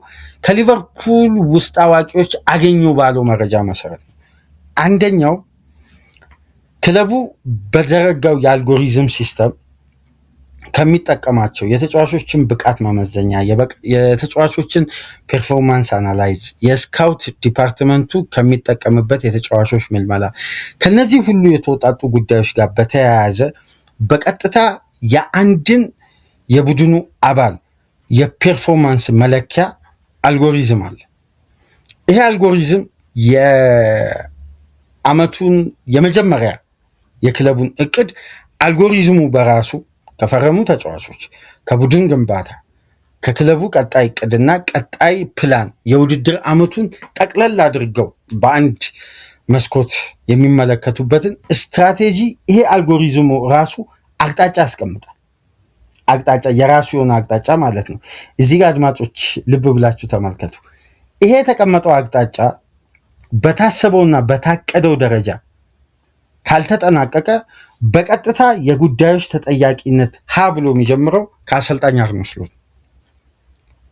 ከሊቨርፑል ውስጥ አዋቂዎች አገኙ ባለው መረጃ መሰረት ነው። አንደኛው ክለቡ በዘረጋው የአልጎሪዝም ሲስተም ከሚጠቀማቸው የተጫዋቾችን ብቃት መመዘኛ፣ የተጫዋቾችን ፐርፎርማንስ አናላይዝ፣ የስካውት ዲፓርትመንቱ ከሚጠቀምበት የተጫዋቾች ምልመላ፣ ከነዚህ ሁሉ የተወጣጡ ጉዳዮች ጋር በተያያዘ በቀጥታ የአንድን የቡድኑ አባል የፐርፎርማንስ መለኪያ አልጎሪዝም አለ። ይሄ አልጎሪዝም የአመቱን የመጀመሪያ የክለቡን እቅድ አልጎሪዝሙ በራሱ ከፈረሙ ተጫዋቾች፣ ከቡድን ግንባታ፣ ከክለቡ ቀጣይ እቅድና ቀጣይ ፕላን የውድድር አመቱን ጠቅለል አድርገው በአንድ መስኮት የሚመለከቱበትን ስትራቴጂ ይሄ አልጎሪዝሙ ራሱ አቅጣጫ ያስቀምጣል። አቅጣጫ የራሱ የሆነ አቅጣጫ ማለት ነው። እዚህ ጋር አድማጮች ልብ ብላችሁ ተመልከቱ። ይሄ የተቀመጠው አቅጣጫ በታሰበውና በታቀደው ደረጃ ካልተጠናቀቀ በቀጥታ የጉዳዮች ተጠያቂነት ብሎ የሚጀምረው ከአሰልጣኝ አርነ ስሎት።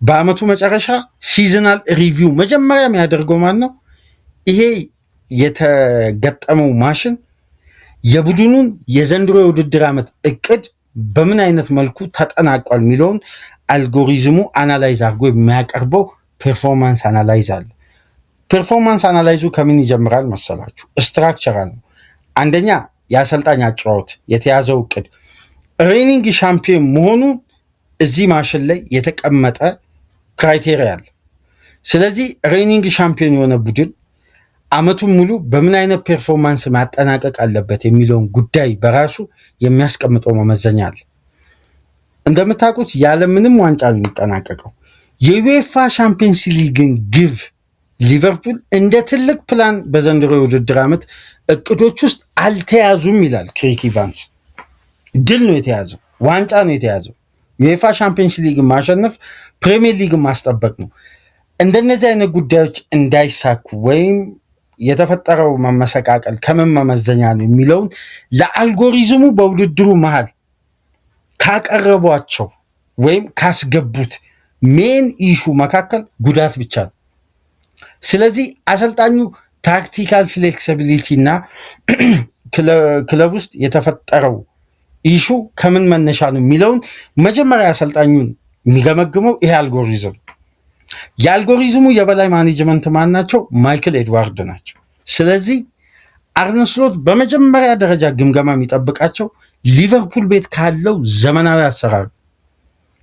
በአመቱ መጨረሻ ሲዝናል ሪቪው መጀመሪያ የሚያደርገው ማን ነው? ይሄ የተገጠመው ማሽን የቡድኑን የዘንድሮ የውድድር ዓመት እቅድ በምን አይነት መልኩ ተጠናቋል የሚለውን አልጎሪዝሙ አናላይዝ አድርጎ የሚያቀርበው ፐርፎርማንስ አናላይዝ አለ። ፐርፎርማንስ አናላይዙ ከምን ይጀምራል መሰላችሁ? ስትራክቸራል ነው። አንደኛ የአሰልጣኝ አጨዋወት፣ የተያዘው እቅድ፣ ሬኒንግ ሻምፒዮን መሆኑ እዚህ ማሽን ላይ የተቀመጠ ክራይቴሪያ አለ። ስለዚህ ሬኒንግ ሻምፒዮን የሆነ ቡድን አመቱን ሙሉ በምን አይነት ፐርፎርማንስ ማጠናቀቅ አለበት የሚለውን ጉዳይ በራሱ የሚያስቀምጠው መመዘኛ አለ። እንደምታውቁት ያለምንም ዋንጫ ነው የሚጠናቀቀው። የዩኤፋ ሻምፒየንስ ሊግን ግብ ሊቨርፑል እንደ ትልቅ ፕላን በዘንድሮ የውድድር ዓመት እቅዶች ውስጥ አልተያዙም ይላል ክሪክ ኢቫንስ። ድል ነው የተያዘው፣ ዋንጫ ነው የተያዘው። ዩኤፋ ሻምፒየንስ ሊግን ማሸነፍ ፕሪሚየር ሊግን ማስጠበቅ ነው። እንደነዚህ አይነት ጉዳዮች እንዳይሳኩ ወይም የተፈጠረው መመሰቃቀል ከምን መመዘኛ ነው የሚለውን ለአልጎሪዝሙ በውድድሩ መሃል ካቀረቧቸው ወይም ካስገቡት ሜን ኢሹ መካከል ጉዳት ብቻ ነው። ስለዚህ አሰልጣኙ ታክቲካል ፍሌክሲቢሊቲ እና ክለብ ውስጥ የተፈጠረው ኢሹ ከምን መነሻ ነው የሚለውን መጀመሪያ አሰልጣኙን የሚገመግመው ይሄ አልጎሪዝም። የአልጎሪዝሙ የበላይ ማኔጅመንት ማን ናቸው? ማይክል ኤድዋርድ ናቸው። ስለዚህ አርነ ስሎት በመጀመሪያ ደረጃ ግምገማ የሚጠብቃቸው ሊቨርፑል ቤት ካለው ዘመናዊ አሰራር፣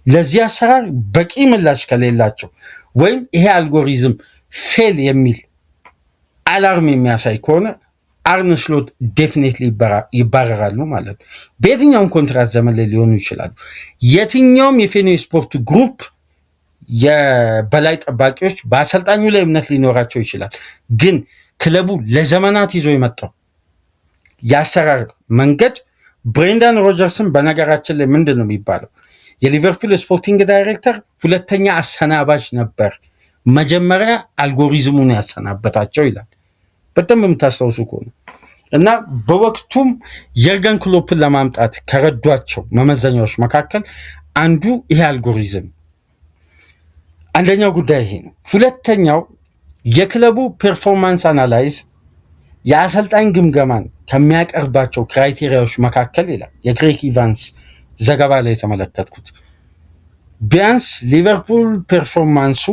ለዚህ አሰራር በቂ ምላሽ ከሌላቸው ወይም ይሄ አልጎሪዝም ፌል የሚል አላርም የሚያሳይ ከሆነ አርነ ስሎት ዴፊኔትሊ ይባረራሉ ማለት ነው። በየትኛውም ኮንትራት ዘመን ላይ ሊሆኑ ይችላሉ። የትኛውም የፌኖ ስፖርት ግሩፕ የበላይ ጠባቂዎች በአሰልጣኙ ላይ እምነት ሊኖራቸው ይችላል። ግን ክለቡ ለዘመናት ይዞ የመጣው የአሰራር መንገድ ብሬንዳን ሮጀርስን በነገራችን ላይ ምንድን ነው የሚባለው? የሊቨርፑል ስፖርቲንግ ዳይሬክተር ሁለተኛ አሰናባች ነበር፣ መጀመሪያ አልጎሪዝሙን ያሰናበታቸው ይላል። በጣም የምታስታውሱ ከሆነ እና በወቅቱም የርገን ክሎፕን ለማምጣት ከረዷቸው መመዘኛዎች መካከል አንዱ ይሄ አልጎሪዝም። አንደኛው ጉዳይ ይሄ ነው። ሁለተኛው የክለቡ ፐርፎርማንስ አናላይዝ የአሰልጣኝ ግምገማን ከሚያቀርባቸው ክራይቴሪያዎች መካከል ይላል የክሪክ ኢቫንስ ዘገባ ላይ የተመለከትኩት፣ ቢያንስ ሊቨርፑል ፐርፎርማንሱ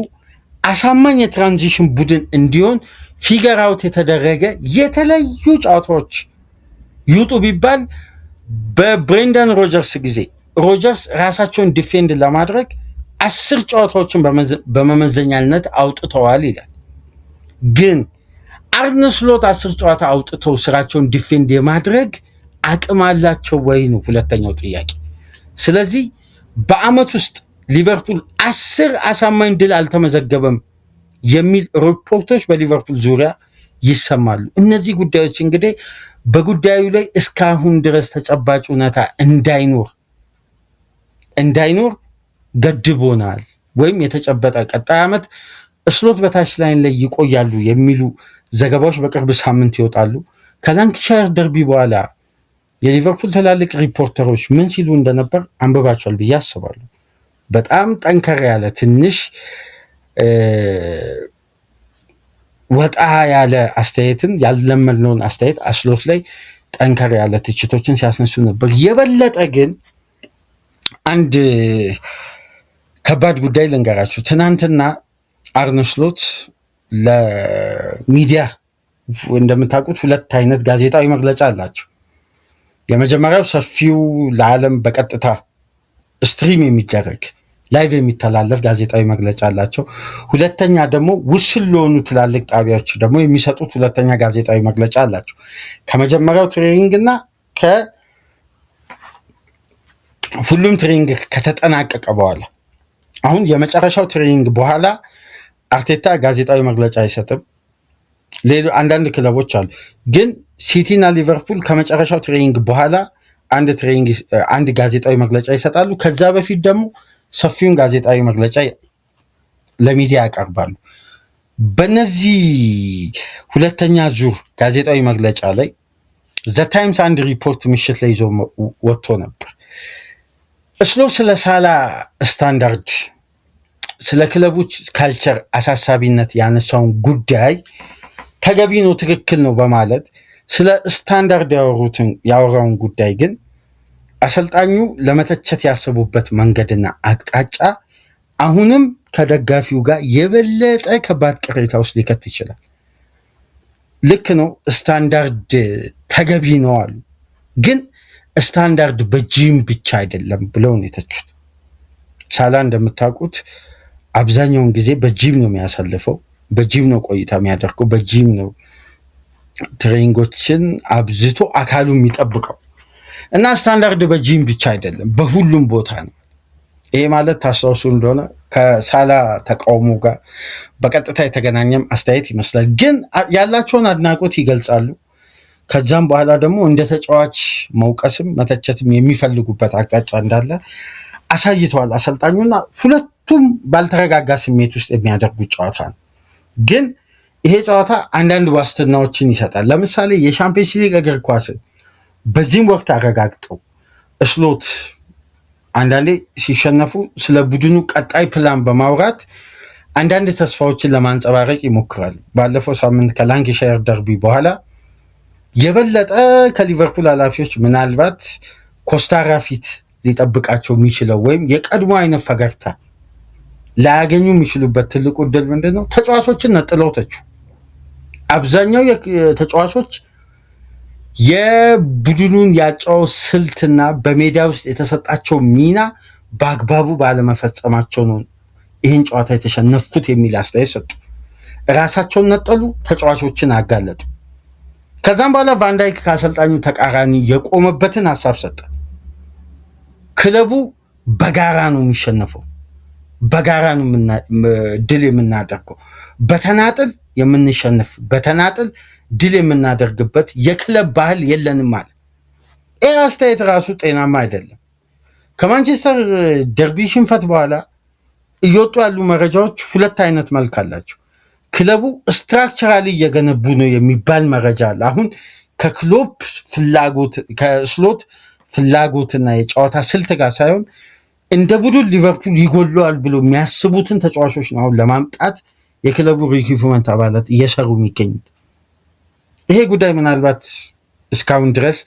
አሳማኝ የትራንዚሽን ቡድን እንዲሆን ፊገር አውት የተደረገ የተለዩ ጨዋታዎች ይውጡ ቢባል በብሬንዳን ሮጀርስ ጊዜ ሮጀርስ ራሳቸውን ዲፌንድ ለማድረግ 10 ጨዋታዎችን በመመዘኛነት አውጥተዋል ይላል። ግን አርነ ስሎት 10 ጨዋታ አውጥተው ስራቸውን ዲፌንድ የማድረግ አቅም አላቸው ወይ ነው ሁለተኛው ጥያቄ። ስለዚህ በአመት ውስጥ ሊቨርፑል 10 አሳማኝ ድል አልተመዘገበም የሚል ሪፖርቶች በሊቨርፑል ዙሪያ ይሰማሉ። እነዚህ ጉዳዮች እንግዲህ በጉዳዩ ላይ እስካሁን ድረስ ተጨባጭ እውነታ እንዳይኖር ገድቦናል ወይም የተጨበጠ ቀጣይ ዓመት ስሎት በታች ላይን ላይ ይቆያሉ የሚሉ ዘገባዎች በቅርብ ሳምንት ይወጣሉ። ከላንካሻየር ደርቢ በኋላ የሊቨርፑል ትላልቅ ሪፖርተሮች ምን ሲሉ እንደነበር አንብባቸዋል ብዬ አስባለሁ። በጣም ጠንከር ያለ ትንሽ ወጣ ያለ አስተያየትን ያልለመድነውን አስተያየት ስሎት ላይ ጠንከር ያለ ትችቶችን ሲያስነሱ ነበር። የበለጠ ግን አንድ ከባድ ጉዳይ ልንገራችሁ። ትናንትና አርነ ስሎት ለሚዲያ እንደምታውቁት 2 አይነት ጋዜጣዊ መግለጫ አላቸው። የመጀመሪያው ሰፊው ለዓለም በቀጥታ ስትሪም የሚደረግ ላይቭ የሚተላለፍ ጋዜጣዊ መግለጫ አላቸው። ሁለተኛ ደግሞ ውስን ለሆኑ ትላልቅ ጣቢያዎች ደግሞ የሚሰጡት ሁለተኛ ጋዜጣዊ መግለጫ አላቸው። ከመጀመሪያው ትሬኒንግ እና ሁሉም ትሬኒንግ ከተጠናቀቀ በኋላ አሁን የመጨረሻው ትሬኒንግ በኋላ አርቴታ ጋዜጣዊ መግለጫ አይሰጥም። አንዳንድ ክለቦች አሉ፣ ግን ሲቲና ሊቨርፑል ከመጨረሻው ትሬኒንግ በኋላ አንድ ጋዜጣዊ መግለጫ ይሰጣሉ። ከዛ በፊት ደግሞ ሰፊውን ጋዜጣዊ መግለጫ ለሚዲያ ያቀርባሉ። በነዚህ ሁለተኛ ዙር ጋዜጣዊ መግለጫ ላይ ዘ ታይምስ አንድ ሪፖርት ምሽት ላይ ይዞ ወጥቶ ነበር። ስሎት ስለ ሳላ ስታንዳርድ፣ ስለ ክለቦች ካልቸር አሳሳቢነት ያነሳውን ጉዳይ ተገቢ ነው፣ ትክክል ነው በማለት ስለ ስታንዳርድ ያወራውን ጉዳይ ግን አሰልጣኙ ለመተቸት ያሰቡበት መንገድና አቅጣጫ አሁንም ከደጋፊው ጋር የበለጠ ከባድ ቅሬታ ውስጥ ሊከት ይችላል። ልክ ነው፣ ስታንዳርድ ተገቢ ነው አሉ። ግን ስታንዳርድ በጂም ብቻ አይደለም ብለው ነው የተቹት። ሳላ እንደምታውቁት አብዛኛውን ጊዜ በጂም ነው የሚያሳልፈው፣ በጂም ነው ቆይታ የሚያደርገው፣ በጂም ነው ትሬኒንጎችን አብዝቶ አካሉ የሚጠብቀው እና ስታንዳርድ በጂም ብቻ አይደለም በሁሉም ቦታ ነው። ይሄ ማለት ታስታውሱ እንደሆነ ከሳላ ተቃውሞ ጋር በቀጥታ የተገናኘም አስተያየት ይመስላል። ግን ያላቸውን አድናቆት ይገልጻሉ። ከዛም በኋላ ደግሞ እንደ ተጫዋች መውቀስም መተቸትም የሚፈልጉበት አቅጣጫ እንዳለ አሳይተዋል አሰልጣኙና ሁለቱም ባልተረጋጋ ስሜት ውስጥ የሚያደርጉት ጨዋታ ነው። ግን ይሄ ጨዋታ አንዳንድ ዋስትናዎችን ይሰጣል። ለምሳሌ የሻምፒየንስ ሊግ እግር ኳስን በዚህም ወቅት አረጋግጠው ስሎት አንዳንዴ ሲሸነፉ ስለ ቡድኑ ቀጣይ ፕላን በማውራት አንዳንድ ተስፋዎችን ለማንጸባረቅ ይሞክራሉ። ባለፈው ሳምንት ከላንካሻየር ደርቢ በኋላ የበለጠ ከሊቨርፑል ኃላፊዎች ምናልባት ኮስታራ ፊት ሊጠብቃቸው የሚችለው ወይም የቀድሞ አይነት ፈገግታ ላያገኙ የሚችሉበት ትልቁ ዕድል ምንድን ነው? ተጫዋቾችን ነጥለው ተቹ። አብዛኛው ተጫዋቾች የቡድኑን ያጫወት ስልትና በሜዳ ውስጥ የተሰጣቸው ሚና በአግባቡ ባለመፈጸማቸው ነው ይህን ጨዋታ የተሸነፍኩት የሚል አስተያየት ሰጡ። ራሳቸውን ነጠሉ፣ ተጫዋቾችን አጋለጡ። ከዛም በኋላ ቫንዳይክ ከአሰልጣኙ ተቃራኒ የቆመበትን ሀሳብ ሰጠ። ክለቡ በጋራ ነው የሚሸነፈው፣ በጋራ ነው ድል የምናደርገው፣ በተናጥል የምንሸነፍ በተናጥል ድል የምናደርግበት የክለብ ባህል የለንም አለ። ይህ አስተያየት ራሱ ጤናማ አይደለም። ከማንቸስተር ደርቢ ሽንፈት በኋላ እየወጡ ያሉ መረጃዎች ሁለት አይነት መልክ አላቸው። ክለቡ ስትራክቸራሊ እየገነቡ ነው የሚባል መረጃ አለ። አሁን ከስሎት ፍላጎትና የጨዋታ ስልት ጋር ሳይሆን እንደ ቡድን ሊቨርፑል ይጎለዋል ብሎ የሚያስቡትን ተጫዋቾች ነው አሁን ለማምጣት የክለቡ ሪክሩትመንት አባላት እየሰሩ የሚገኙት። ይሄ ጉዳይ ምናልባት እስካሁን ድረስ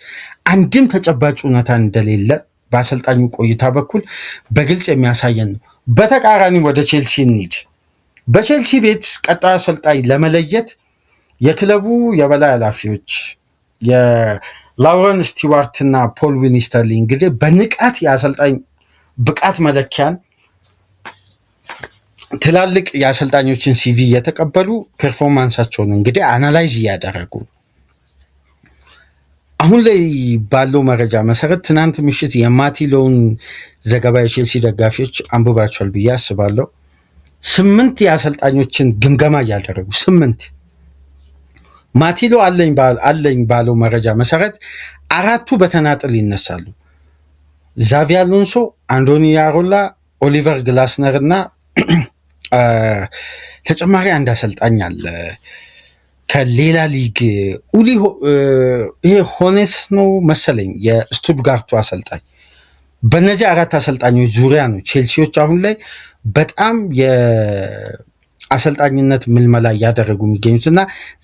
አንድም ተጨባጭ እውነታ እንደሌለ በአሰልጣኙ ቆይታ በኩል በግልጽ የሚያሳየን ነው። በተቃራኒ ወደ ቼልሲ እንሂድ። በቼልሲ ቤት ቀጣይ አሰልጣኝ ለመለየት የክለቡ የበላይ ኃላፊዎች የላውረን ስቲዋርት እና ፖል ዊኒስተርሊ እንግዲህ በንቃት የአሰልጣኝ ብቃት መለኪያን ትላልቅ የአሰልጣኞችን ሲቪ እየተቀበሉ ፐርፎርማንሳቸውን እንግዲህ አናላይዝ እያደረጉ አሁን ላይ ባለው መረጃ መሰረት ትናንት ምሽት የማቲሎውን ዘገባ የቼልሲ ደጋፊዎች አንብባቸዋል ብዬ አስባለሁ። 8 የአሰልጣኞችን ግምገማ እያደረጉ 8 ማቲሎ አለኝ ባለው መረጃ መሰረት 4ቱ በተናጥል ይነሳሉ። ዛቪ አሎንሶ፣ አንዶኒ ያሮላ፣ ኦሊቨር ግላስነር እና ተጨማሪ አንድ አሰልጣኝ አለ ከሌላ ሊግ ይሄ ሆኔስ ነው መሰለኝ የስቱትጋርቱ አሰልጣኝ። በእነዚህ 4 አሰልጣኞች ዙሪያ ነው ቼልሲዎች አሁን ላይ በጣም የአሰልጣኝነት ምልመላ እያደረጉ የሚገኙት እና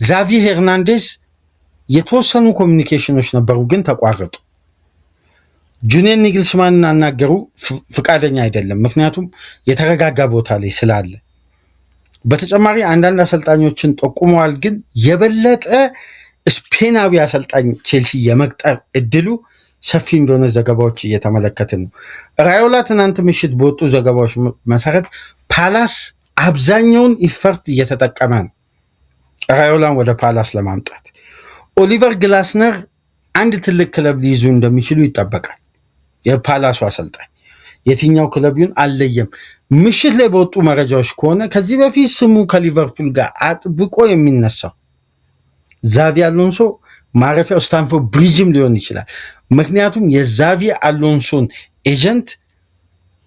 ዛቪ ሄርናንዴዝ የተወሰኑ ኮሚኒኬሽኖች ነበሩ፣ ግን ተቋረጡ። ጁኒየር ኒግልስማንን አናገሩ፣ ፍቃደኛ አይደለም፣ ምክንያቱም የተረጋጋ ቦታ ላይ ስላለ። በተጨማሪ አንዳንድ አሰልጣኞችን ጠቁመዋል፣ ግን የበለጠ ስፔናዊ አሰልጣኝ ቼልሲ የመቅጠር እድሉ ሰፊ እንደሆነ ዘገባዎች እየተመለከትን ነው። ራዮላ ትናንት ምሽት በወጡ ዘገባዎች መሰረት ፓላስ አብዛኛውን ኢፈርት እየተጠቀመ ነው ራዮላን ወደ ፓላስ ለማምጣት። ኦሊቨር ግላስነር አንድ ትልቅ ክለብ ሊይዙ እንደሚችሉ ይጠበቃል። የፓላሱ አሰልጣኝ የትኛው ክለብ ይሁን አልለየም። ምሽት ላይ በወጡ መረጃዎች ከሆነ ከዚህ በፊት ስሙ ከሊቨርፑል ጋር አጥብቆ የሚነሳው ዛቪ አሎንሶ ማረፊያው ስታንፎርድ ብሪጅም ሊሆን ይችላል። ምክንያቱም የዛቪ አሎንሶን ኤጀንት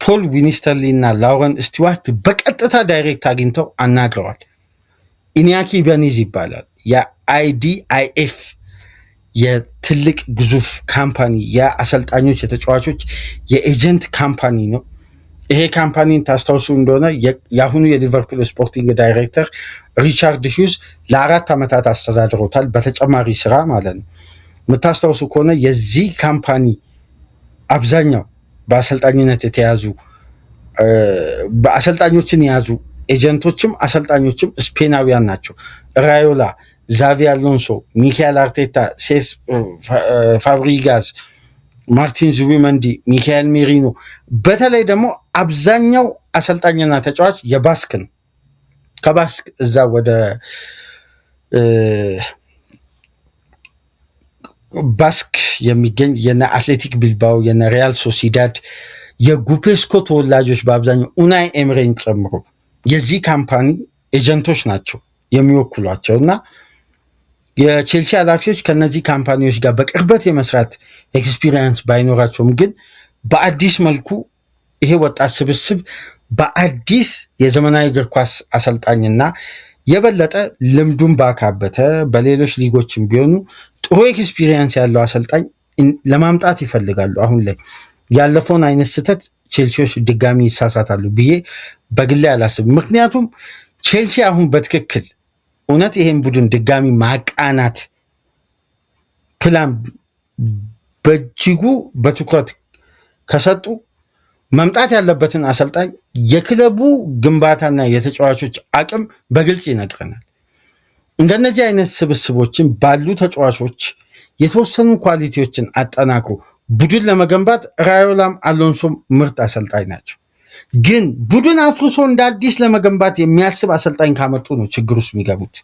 ፖል ዊኒስተርሊ እና ላውረን ስቲዋርት በቀጥታ ዳይሬክት አግኝተው አናግረዋል። ኢኒያኪ በኒዝ ይባላል። የአይዲአይኤፍ የትልቅ ግዙፍ ካምፓኒ የአሰልጣኞች የተጫዋቾች የኤጀንት ካምፓኒ ነው። ይሄ ካምፓኒን ታስታውሱ እንደሆነ የአሁኑ የሊቨርፑል ስፖርቲንግ ዳይሬክተር ሪቻርድ ሂውዝ ለ4 ዓመታት አስተዳድሮታል፣ በተጨማሪ ስራ ማለት ነው። የምታስታውሱ ከሆነ የዚህ ካምፓኒ አብዛኛው በአሰልጣኝነት የተያዙ በአሰልጣኞችን የያዙ ኤጀንቶችም አሰልጣኞችም ስፔናዊያን ናቸው። ራዮላ ዛቪ አሎንሶ፣ ሚካኤል አርቴታ፣ ሴስ ፋብሪጋዝ፣ ማርቲን ዙቢመንዲ፣ ሚካኤል ሜሪኖ፣ በተለይ ደግሞ አብዛኛው አሰልጣኝና ተጫዋች የባስክ ነው። ከባስክ እዛ ወደ ባስክ የሚገኝ የነ አትሌቲክ ቢልባኦ የነ ሪያል ሶሲዳድ የጉፔስኮ ተወላጆች በአብዛኛው ኡናይ ኤምሬን ጨምሮ የዚህ ካምፓኒ ኤጀንቶች ናቸው የሚወክሏቸው እና የቼልሲ ኃላፊዎች ከነዚህ ካምፓኒዎች ጋር በቅርበት የመስራት ኤክስፒሪየንስ ባይኖራቸውም ግን በአዲስ መልኩ ይሄ ወጣት ስብስብ በአዲስ የዘመናዊ እግር ኳስ አሰልጣኝና የበለጠ ልምዱን ባካበተ በሌሎች ሊጎችም ቢሆኑ ጥሩ ኤክስፒሪየንስ ያለው አሰልጣኝ ለማምጣት ይፈልጋሉ። አሁን ላይ ያለፈውን አይነት ስህተት ቼልሲዎች ድጋሚ ይሳሳታሉ ብዬ በግሌ አላስብም። ምክንያቱም ቼልሲ አሁን በትክክል እውነት ይሄን ቡድን ድጋሚ ማቃናት ፕላን በእጅጉ በትኩረት ከሰጡ መምጣት ያለበትን አሰልጣኝ የክለቡ ግንባታና የተጫዋቾች አቅም በግልጽ ይነግረናል። እንደነዚህ አይነት ስብስቦችን ባሉ ተጫዋቾች የተወሰኑ ኳሊቲዎችን አጠናክሮ ቡድን ለመገንባት ራዮላም አሎንሶም ምርጥ አሰልጣኝ ናቸው። ግን ቡድን አፍርሶ እንደ አዲስ ለመገንባት የሚያስብ አሰልጣኝ ካመጡ ነው ችግር ውስጥ የሚገቡት።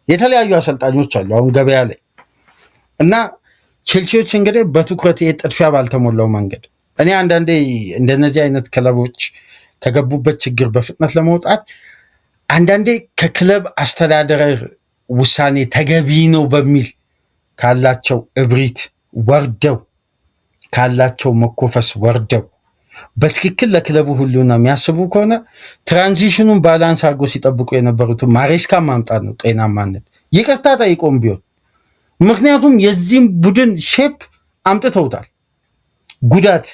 የተለያዩ አሰልጣኞች አሉ አሁን ገበያ ላይ እና ቼልሲዎች እንግዲህ በትኩረት ጥድፊያ ባልተሞላው መንገድ እኔ አንዳንዴ እንደነዚህ አይነት ክለቦች ከገቡበት ችግር በፍጥነት ለመውጣት አንዳንዴ ከክለብ አስተዳደር ውሳኔ ተገቢ ነው በሚል ካላቸው እብሪት ወርደው ካላቸው መኮፈስ ወርደው በትክክል ለክለቡ ሁሉና የሚያስቡ ከሆነ ትራንዚሽኑን ባላንስ አድርጎ ሲጠብቁ የነበሩትን ማሬስካ ማምጣት ነው ጤናማነት። ይቅርታ ጠይቆም ቢሆን ምክንያቱም የዚህም ቡድን ሼፕ አምጥተውታል። ጉዳት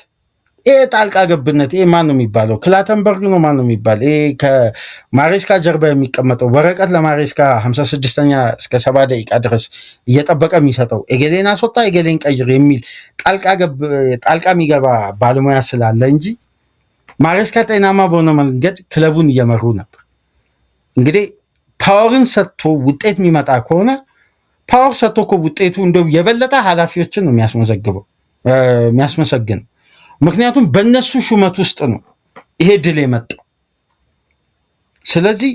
ጣልቃ ገብነት ማን ነው የሚባለው? ክላተንበርግ ነው ማን ነው የሚባል? ከማሬስካ ጀርባ የሚቀመጠው ወረቀት ለማሬስካ 56ኛ እስከ 70 ደቂቃ ድረስ እየጠበቀ የሚሰጠው ኤጌሌን አስወጣ ኤጌሌን ቀይር የሚል ጣልቃ የሚገባ ባለሙያ ስላለ እንጂ ማሬስካ ጤናማ በሆነ መንገድ ክለቡን እየመሩ ነበር። እንግዲህ ፓወርን ሰጥቶ ውጤት የሚመጣ ከሆነ ፓወር ሰጥቶ እኮ ውጤቱ እንደው የበለጠ ኃላፊዎችን ነው የሚያስመሰግን። ምክንያቱም በእነሱ ሹመት ውስጥ ነው ይሄ ድል የመጣው። ስለዚህ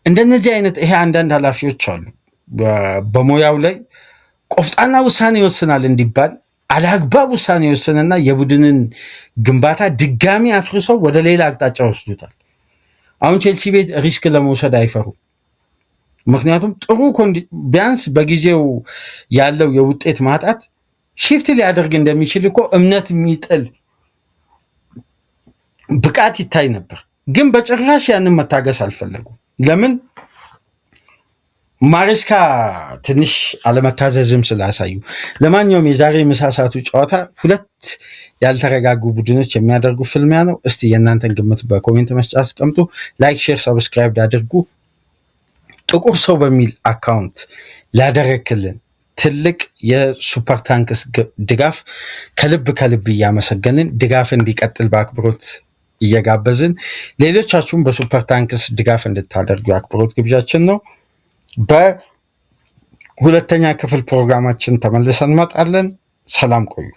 እንደነዚህ አይነት ይሄ አንዳንድ ኃላፊዎች አሉ በሙያው ላይ ቆፍጣና ውሳኔ ይወስናል እንዲባል አላግባብ ውሳኔ ይወስንና የቡድንን ግንባታ ድጋሚ አፍርሰው ወደ ሌላ አቅጣጫ ወስዱታል። አሁን ቼልሲ ቤት ሪስክ ለመውሰድ አይፈሩም። ምክንያቱም ጥሩ ቢያንስ በጊዜው ያለው የውጤት ማጣት ሽፍት ሊያደርግ እንደሚችል እኮ እምነት የሚጥል ብቃት ይታይ ነበር። ግን በጭራሽ ያንን መታገስ አልፈለጉም። ለምን? ማሬስካ ትንሽ አለመታዘዝም ስላሳዩ። ለማንኛውም የዛሬ ምሳ ሰዓቱ ጨዋታ ሁለት ያልተረጋጉ ቡድኖች የሚያደርጉ ፍልሚያ ነው። እስቲ የእናንተን ግምት በኮሜንት መስጫ አስቀምጡ። ላይክ፣ ሼር፣ ሰብስክራይብ አድርጉ። ጥቁር ሰው በሚል አካውንት ላደረክልን ትልቅ የሱፐር ታንክስ ድጋፍ ከልብ እያመሰገንን ድጋፍ እንዲቀጥል በአክብሮት እየጋበዝን ሌሎቻችሁም በሱፐር ታንክስ ድጋፍ እንድታደርጉ የአክብሮት ግብዣችን ነው። በሁለተኛ ክፍል ፕሮግራማችን ተመልሰን እንመጣለን። ሰላም ቆዩ።